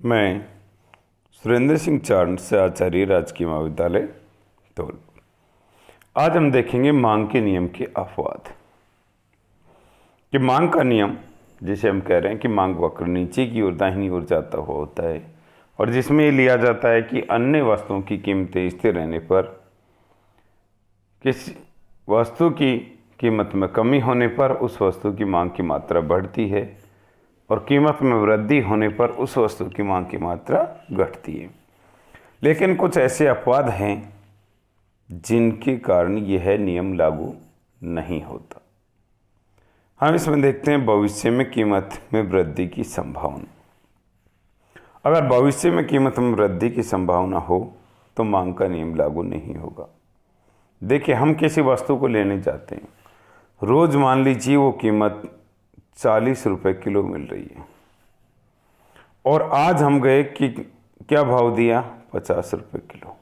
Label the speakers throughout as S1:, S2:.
S1: मैं सुरेंद्र सिंह चारण से आचार्य राजकीय महाविद्यालय धौलपुर। आज हम देखेंगे मांग के नियम के अपवाद। कि मांग का नियम जिसे हम कह रहे हैं कि मांग वक्र नीचे की ओर दाहिनी ओर जाता हुआ होता है और जिसमें ये लिया जाता है कि अन्य वस्तुओं की कीमतें स्थिर रहने पर किसी वस्तु की कीमत में कमी होने पर उस वस्तु की मांग की मात्रा बढ़ती है और कीमत में वृद्धि होने पर उस वस्तु की मांग की मात्रा घटती है। लेकिन कुछ ऐसे अपवाद हैं जिनके कारण यह नियम लागू नहीं होता। हम इसमें देखते हैं भविष्य में कीमत में वृद्धि की संभावना। अगर भविष्य में कीमत में वृद्धि की संभावना हो तो मांग का नियम लागू नहीं होगा। देखिए, हम किसी वस्तु को लेने जाते हैं, रोज मान लीजिए वो कीमत 40 रुपये किलो मिल रही है और आज हम गए कि क्या भाव दिया, 50 रुपये किलो,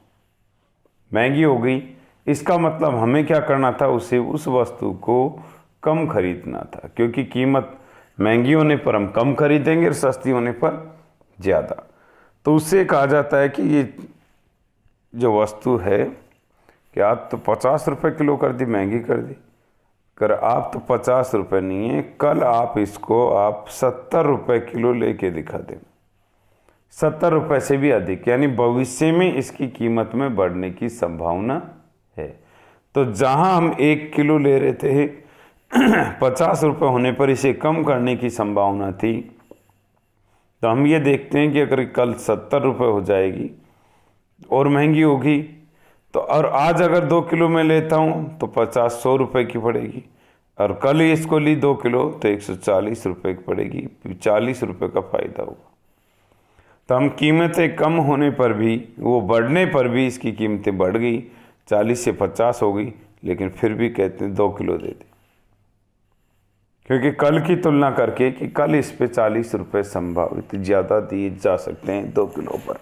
S1: महंगी हो गई। इसका मतलब हमें क्या करना था, उसे उस वस्तु को कम खरीदना था, क्योंकि कीमत महंगी होने पर हम कम खरीदेंगे और सस्ती होने पर ज़्यादा। तो उससे कहा जाता है कि ये जो वस्तु है कि आज तो 50 रुपये किलो कर दी, महंगी कर दी, कर आप तो 50 रुपये नहीं है, कल आप इसको 70 रुपये किलो लेके दिखा दें, 70 रुपये से भी अधिक, यानी भविष्य में इसकी कीमत में बढ़ने की संभावना है। तो जहां हम 1 किलो ले रहे थे 50 रुपये होने पर इसे कम करने की संभावना थी, तो हम ये देखते हैं कि अगर कल 70 रुपये हो जाएगी और महंगी होगी तो, और आज अगर 2 किलो में लेता हूँ तो 100 रुपये की पड़ेगी, और कल इसको ली 2 किलो तो 140 रुपये की पड़ेगी, 40 रुपये का फ़ायदा होगा। तो हम कीमतें कम होने पर भी, वो बढ़ने पर भी इसकी कीमतें बढ़ गई, 40 से 50 हो गई, लेकिन फिर भी कहते हैं 2 किलो दे दे, क्योंकि कल की तुलना करके कि कल इस पे 40 रुपये संभावित ज़्यादा दिए जा सकते हैं 2 किलो पर,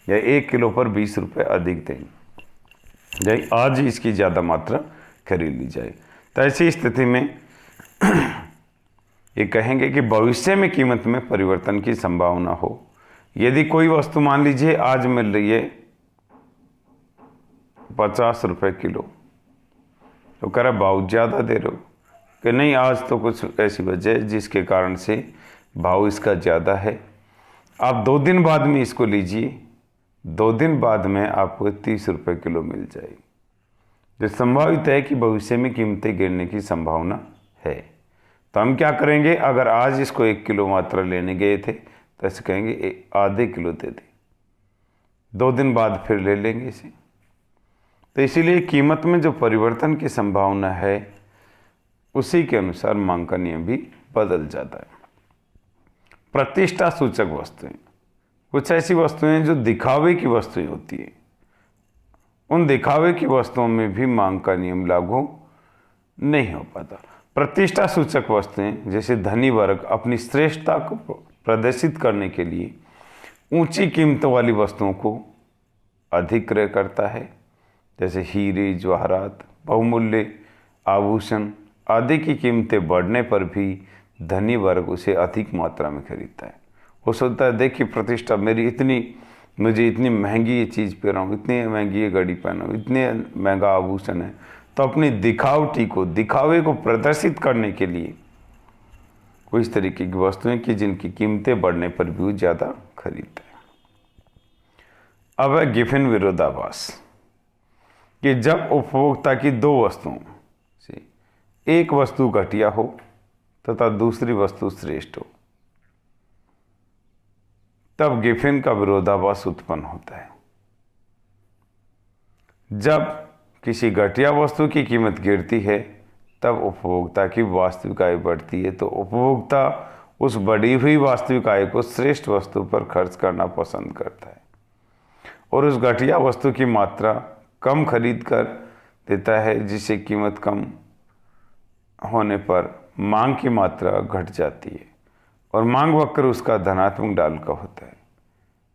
S1: या 1 किलो पर 20 रुपये अधिक देंगे, आज ही इसकी ज़्यादा मात्रा खरीद ली जाए। तो ऐसी स्थिति में ये कहेंगे कि भविष्य में कीमत में परिवर्तन की संभावना हो। यदि कोई वस्तु मान लीजिए आज मिल रही है 50 रुपये किलो, तो कह रहा भाव ज़्यादा दे रहे हो, कि नहीं आज तो कुछ ऐसी वजह है जिसके कारण से भाव इसका ज़्यादा है, आप 2 दिन बाद में इसको लीजिए, 2 दिन बाद में आपको 30 रुपये किलो मिल जाएगी। जो संभावित है कि भविष्य में कीमतें गिरने की संभावना है। तो हम क्या करेंगे, अगर आज इसको 1 किलो मात्रा लेने गए थे तो ऐसे कहेंगे आधे किलो दे दे, 2 दिन बाद फिर ले लेंगे इसे। तो इसीलिए कीमत में जो परिवर्तन की संभावना है उसी के अनुसार मांग का नियम भी बदल जाता है। प्रतिष्ठा सूचक वस्तुएं, कुछ ऐसी वस्तुएं जो दिखावे की वस्तुएं होती है, उन दिखावे की वस्तुओं में भी मांग का नियम लागू नहीं हो पाता। प्रतिष्ठा सूचक वस्तुएं जैसे धनी वर्ग अपनी श्रेष्ठता को प्रदर्शित करने के लिए ऊंची कीमतों वाली वस्तुओं को अधिक क्रय करता है, जैसे हीरे जवाहरात, बहुमूल्य आभूषण आदि की कीमतें बढ़ने पर भी धनी वर्ग उसे अधिक मात्रा में खरीदता है। वो सोचता है देखिए प्रतिष्ठा मेरी इतनी, मुझे इतनी महंगी ये चीज़ पहन रहा हूँ, इतनी महंगी ये घड़ी पहना हूँ, इतने महंगा आभूषण है, तो अपनी दिखावटी को, दिखावे को प्रदर्शित करने के लिए कोई इस तरीके की वस्तुएं कि जिनकी कीमतें बढ़ने पर भी ज़्यादा खरीदता है। अब है गिफिन विरोधाभास, कि जब उपभोक्ता की 2 वस्तुओं से एक वस्तु घटिया हो तथा दूसरी वस्तु श्रेष्ठ हो, तब गिफिन का विरोधाभास उत्पन्न होता है। जब किसी घटिया वस्तु की कीमत गिरती है तब उपभोक्ता की वास्तविक आय बढ़ती है, तो उपभोक्ता उस बढ़ी हुई वास्तविक आय को श्रेष्ठ वस्तु पर खर्च करना पसंद करता है और उस घटिया वस्तु की मात्रा कम खरीद कर देता है, जिससे कीमत कम होने पर मांग की मात्रा घट जाती है और मांग वक्र उसका धनात्मक डाल का होता है।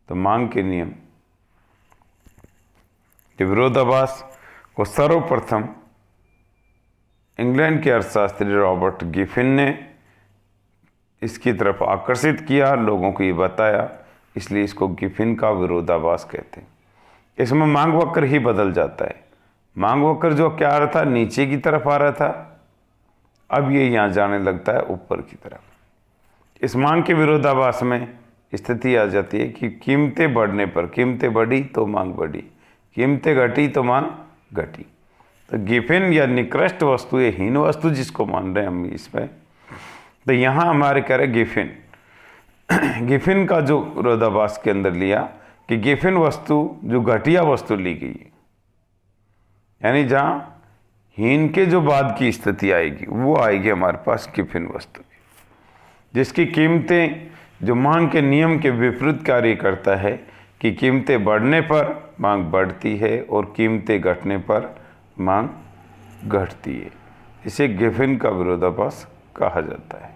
S1: तो मांग के नियम के विरोधाभास को सर्वप्रथम इंग्लैंड के अर्थशास्त्री रॉबर्ट गिफिन ने इसकी तरफ आकर्षित किया, लोगों को ये बताया इसलिए इसको गिफिन का विरोधाभास कहते हैं। इसमें मांग वक्र ही बदल जाता है। मांग वक्र जो क्या आ रहा था, नीचे की तरफ आ रहा था, अब ये यहाँ जाने लगता है ऊपर की तरफ। इस मांग के विरोधाभास में स्थिति आ जाती है कि कीमतें बढ़ने पर, कीमतें बढ़ी तो मांग बढ़ी, कीमतें घटी तो मांग घटी। तो गिफिन या निकृष्ट वस्तु, ये हीन वस्तु जिसको मान रहे हैं हम इसमें, तो यहाँ हमारे कह रहे गिफिन गिफिन का जो विरोधाभास के अंदर लिया कि गिफिन वस्तु जो घटिया वस्तु ली गई है, यानी जहाँ हीन के जो बाद की स्थिति आएगी वो आएगी हमारे पास गिफिन वस्तु, जिसकी कीमतें जो मांग के नियम के विपरीत कार्य करता है कि कीमतें बढ़ने पर मांग बढ़ती है और कीमतें घटने पर मांग घटती है। इसे गिफिन का विरोधाभास कहा जाता है।